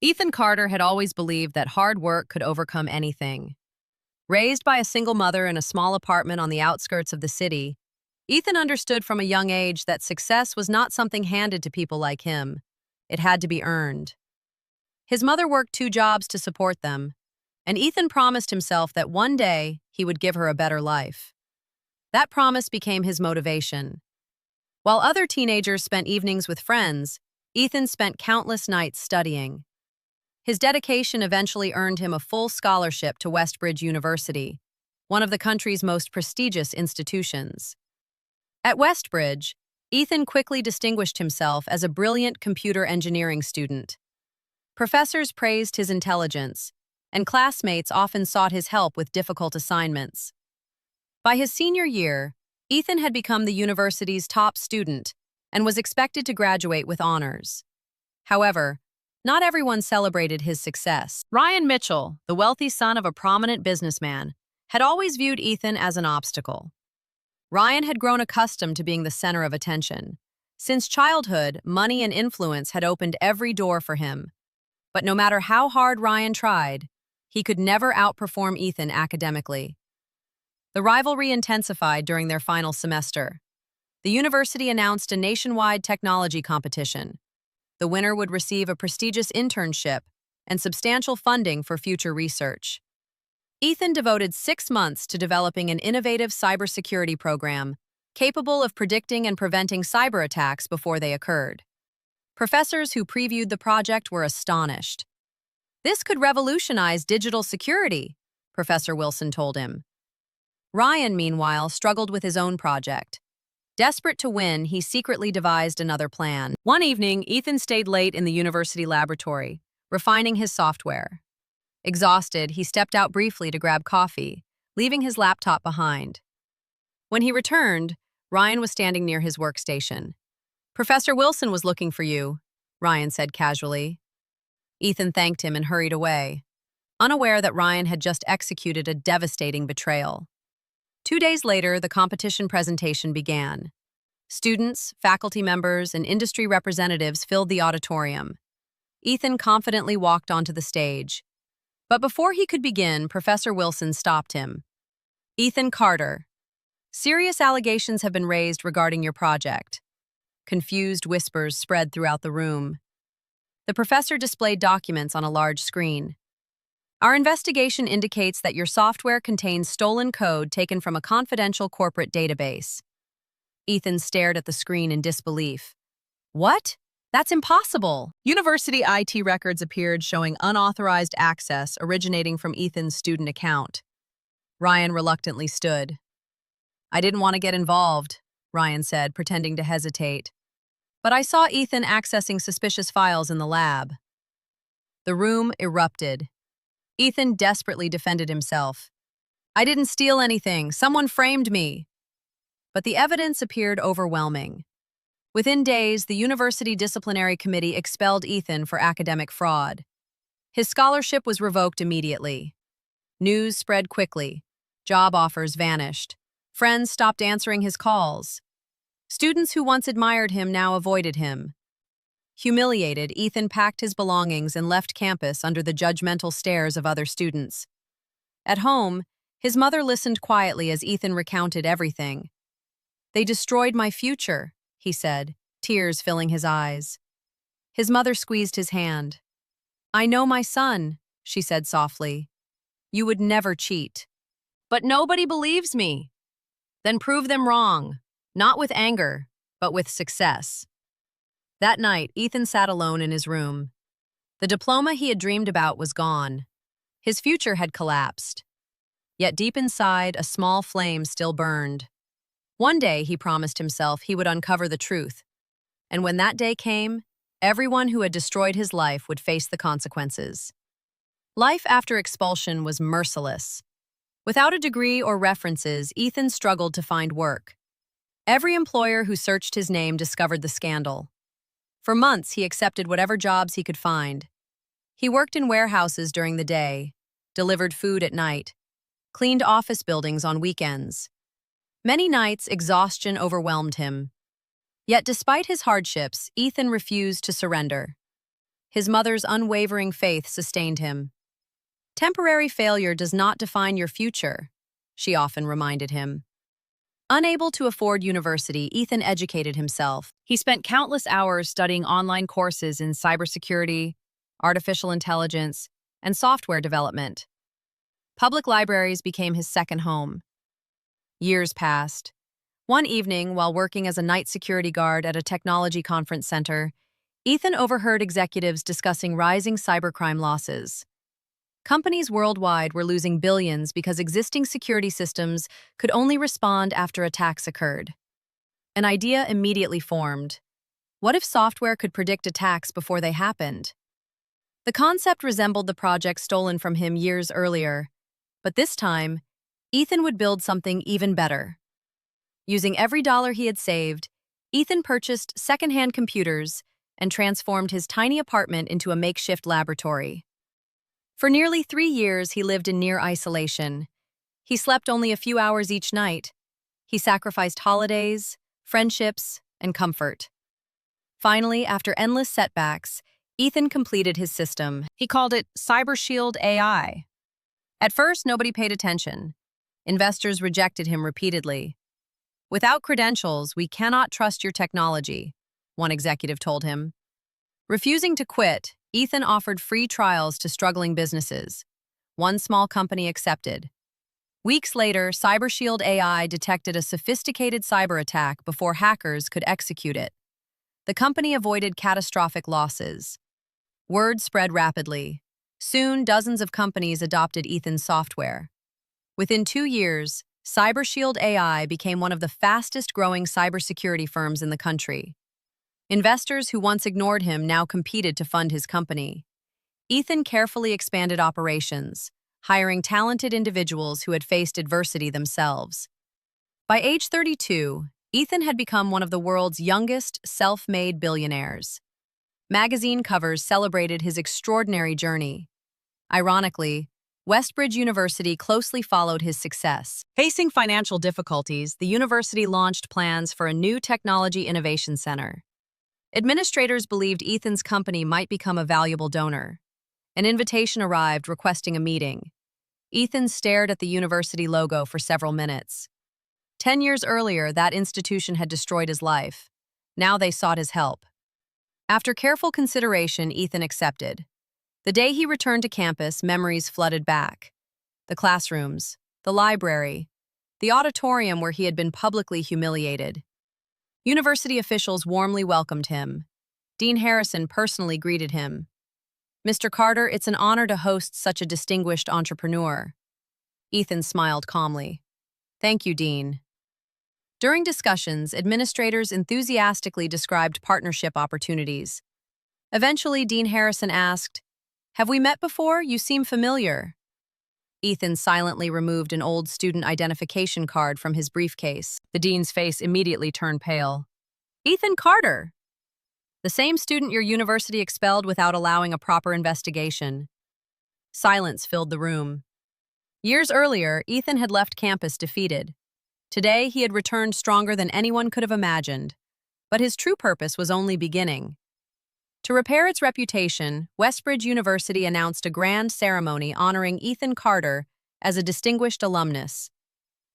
Ethan Carter had always believed that hard work could overcome anything. Raised by a single mother in a small apartment on the outskirts of the city, Ethan understood from a young age that success was not something handed to people like him. It had to be earned. His mother worked 2 jobs to support them, and Ethan promised himself that one day he would give her a better life. That promise became his motivation. While other teenagers spent evenings with friends, Ethan spent countless nights studying. His dedication eventually earned him a full scholarship to Westbridge University, one of the country's most prestigious institutions. At Westbridge, Ethan quickly distinguished himself as a brilliant computer engineering student. Professors praised his intelligence, and classmates often sought his help with difficult assignments. By his senior year, Ethan had become the university's top student and was expected to graduate with honors. However, not everyone celebrated his success. Ryan Mitchell, the wealthy son of a prominent businessman, had always viewed Ethan as an obstacle. Ryan had grown accustomed to being the center of attention. Since childhood, money and influence had opened every door for him. But no matter how hard Ryan tried, he could never outperform Ethan academically. The rivalry intensified during their final semester. The university announced a nationwide technology competition. The winner would receive a prestigious internship and substantial funding for future research. Ethan devoted 6 months to developing an innovative cybersecurity program capable of predicting and preventing cyber attacks before they occurred. Professors who previewed the project were astonished. "This could revolutionize digital security," Professor Wilson told him. Ryan, meanwhile, struggled with his own project. Desperate to win, he secretly devised another plan. One evening, Ethan stayed late in the university laboratory, refining his software. Exhausted, he stepped out briefly to grab coffee, leaving his laptop behind. When he returned, Ryan was standing near his workstation. "Professor Wilson was looking for you," Ryan said casually. Ethan thanked him and hurried away, unaware that Ryan had just executed a devastating betrayal. 2 days later, the competition presentation began. Students, faculty members, and industry representatives filled the auditorium. Ethan confidently walked onto the stage. But before he could begin, Professor Wilson stopped him. "Ethan Carter, serious allegations have been raised regarding your project." Confused whispers spread throughout the room. The professor displayed documents on a large screen. "Our investigation indicates that your software contains stolen code taken from a confidential corporate database." Ethan stared at the screen in disbelief. "What? That's impossible!" University IT records appeared showing unauthorized access originating from Ethan's student account. Ryan reluctantly stood. "I didn't want to get involved," Ryan said, pretending to hesitate. "But I saw Ethan accessing suspicious files in the lab." The room erupted. Ethan desperately defended himself. "I didn't steal anything. Someone framed me." But the evidence appeared overwhelming. Within days, the university disciplinary committee expelled Ethan for academic fraud. His scholarship was revoked immediately. News spread quickly. Job offers vanished. Friends stopped answering his calls. Students who once admired him now avoided him. Humiliated, Ethan packed his belongings and left campus under the judgmental stares of other students. At home, his mother listened quietly as Ethan recounted everything. "They destroyed my future," he said, tears filling his eyes. His mother squeezed his hand. "I know my son," she said softly. "You would never cheat." "But nobody believes me." "Then prove them wrong, not with anger, but with success." That night, Ethan sat alone in his room. The diploma he had dreamed about was gone. His future had collapsed. Yet deep inside, a small flame still burned. One day, he promised himself, he would uncover the truth. And when that day came, everyone who had destroyed his life would face the consequences. Life after expulsion was merciless. Without a degree or references, Ethan struggled to find work. Every employer who searched his name discovered the scandal. For months, he accepted whatever jobs he could find. He worked in warehouses during the day, delivered food at night, cleaned office buildings on weekends. Many nights, exhaustion overwhelmed him. Yet despite his hardships, Ethan refused to surrender. His mother's unwavering faith sustained him. "Temporary failure does not define your future," she often reminded him. Unable to afford university, Ethan educated himself. He spent countless hours studying online courses in cybersecurity, artificial intelligence, and software development. Public libraries became his second home. Years passed. One evening, while working as a night security guard at a technology conference center, Ethan overheard executives discussing rising cybercrime losses. Companies worldwide were losing billions because existing security systems could only respond after attacks occurred. An idea immediately formed. What if software could predict attacks before they happened? The concept resembled the project stolen from him years earlier, but this time, Ethan would build something even better. Using every dollar he had saved, Ethan purchased secondhand computers and transformed his tiny apartment into a makeshift laboratory. For nearly 3 years, he lived in near isolation. He slept only a few hours each night. He sacrificed holidays, friendships, and comfort. Finally, after endless setbacks, Ethan completed his system. He called it CyberShield AI. At first, nobody paid attention. Investors rejected him repeatedly. "Without credentials, we cannot trust your technology," one executive told him. Refusing to quit, Ethan offered free trials to struggling businesses. One small company accepted. Weeks later, CyberShield AI detected a sophisticated cyber attack before hackers could execute it. The company avoided catastrophic losses. Word spread rapidly. Soon, dozens of companies adopted Ethan's software. Within 2 years, CyberShield AI became one of the fastest-growing cybersecurity firms in the country. Investors who once ignored him now competed to fund his company. Ethan carefully expanded operations, hiring talented individuals who had faced adversity themselves. By age 32, Ethan had become one of the world's youngest self-made billionaires. Magazine covers celebrated his extraordinary journey. Ironically, Westbridge University closely followed his success. Facing financial difficulties, the university launched plans for a new technology innovation center. Administrators believed Ethan's company might become a valuable donor. An invitation arrived requesting a meeting. Ethan stared at the university logo for several minutes. 10 years earlier, that institution had destroyed his life. Now they sought his help. After careful consideration, Ethan accepted. The day he returned to campus, memories flooded back. The classrooms, the library, the auditorium where he had been publicly humiliated. University officials warmly welcomed him. Dean Harrison personally greeted him. "Mr. Carter, it's an honor to host such a distinguished entrepreneur." Ethan smiled calmly. "Thank you, Dean." During discussions, administrators enthusiastically described partnership opportunities. Eventually, Dean Harrison asked, "Have we met before? You seem familiar." Ethan silently removed an old student identification card from his briefcase. The dean's face immediately turned pale. "Ethan Carter! The same student your university expelled without allowing a proper investigation." Silence filled the room. Years earlier, Ethan had left campus defeated. Today, he had returned stronger than anyone could have imagined. But his true purpose was only beginning. To repair its reputation, Westbridge University announced a grand ceremony honoring Ethan Carter as a distinguished alumnus.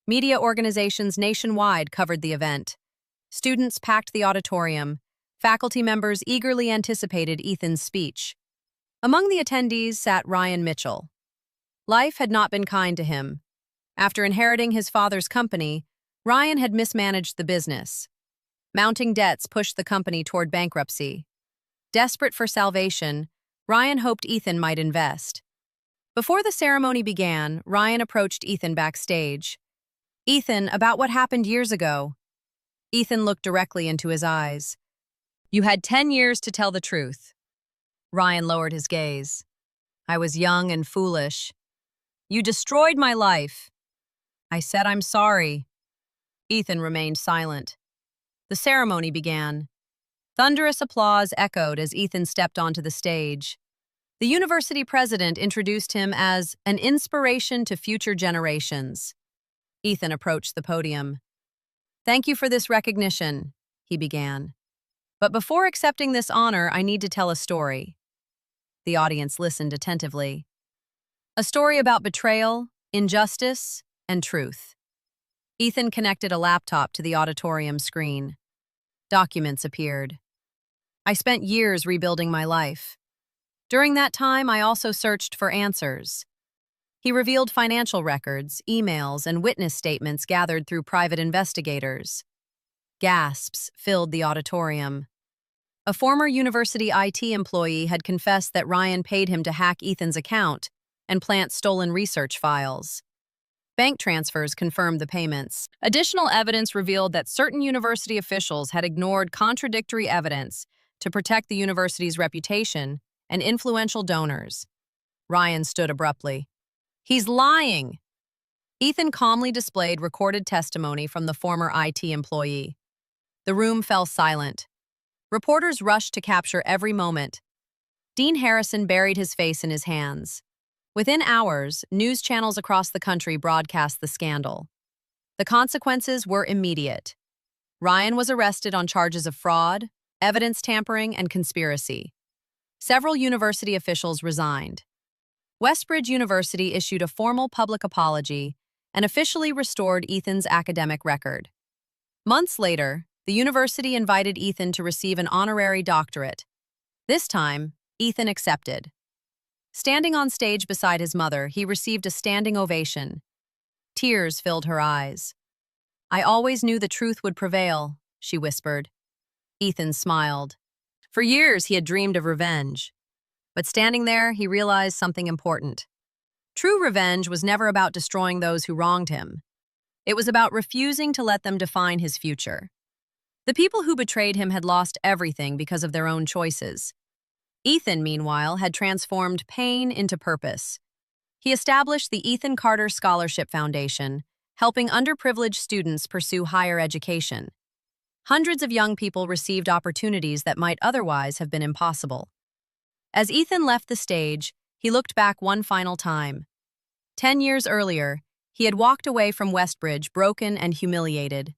Media organizations nationwide covered the event. Students packed the auditorium. Faculty members eagerly anticipated Ethan's speech. Among the attendees sat Ryan Mitchell. Life had not been kind to him. After inheriting his father's company, Ryan had mismanaged the business. Mounting debts pushed the company toward bankruptcy. Desperate for salvation, Ryan hoped Ethan might invest. Before the ceremony began, Ryan approached Ethan backstage. "Ethan, about what happened years ago." Ethan looked directly into his eyes. "You had 10 years to tell the truth." Ryan lowered his gaze. "I was young and foolish. You destroyed my life." "I said I'm sorry." Ethan remained silent. The ceremony began. Thunderous applause echoed as Ethan stepped onto the stage. The university president introduced him as an inspiration to future generations. Ethan approached the podium. "Thank you for this recognition," he began. "But before accepting this honor, I need to tell a story. The audience listened attentively. A story about betrayal, injustice, and truth. Ethan connected a laptop to the auditorium screen. Documents appeared. I spent years rebuilding my life. During that time, I also searched for answers. He revealed financial records, emails, and witness statements gathered through private investigators. Gasps filled the auditorium. A former university IT employee had confessed that Ryan paid him to hack Ethan's account and plant stolen research files. Bank transfers confirmed the payments. Additional evidence revealed that certain university officials had ignored contradictory evidence to protect the university's reputation and influential donors. Ryan stood abruptly. "He's lying!" Ethan calmly displayed recorded testimony from the former IT employee. The room fell silent. Reporters rushed to capture every moment. Dean Harrison buried his face in his hands. Within hours, news channels across the country broadcast the scandal. The consequences were immediate. Ryan was arrested on charges of fraud, evidence tampering, and conspiracy. Several university officials resigned. Westbridge University issued a formal public apology and officially restored Ethan's academic record. Months later, the university invited Ethan to receive an honorary doctorate. This time, Ethan accepted. Standing on stage beside his mother, he received a standing ovation. Tears filled her eyes. "I always knew the truth would prevail," she whispered. Ethan smiled. For years, he had dreamed of revenge. But standing there, he realized something important. True revenge was never about destroying those who wronged him. It was about refusing to let them define his future. The people who betrayed him had lost everything because of their own choices. Ethan, meanwhile, had transformed pain into purpose. He established the Ethan Carter Scholarship Foundation, helping underprivileged students pursue higher education. Hundreds of young people received opportunities that might otherwise have been impossible. As Ethan left the stage, he looked back one final time. 10 years earlier, he had walked away from Westbridge broken and humiliated.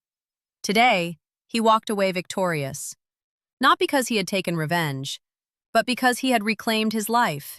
Today, he walked away victorious. Not because he had taken revenge, but because he had reclaimed his life.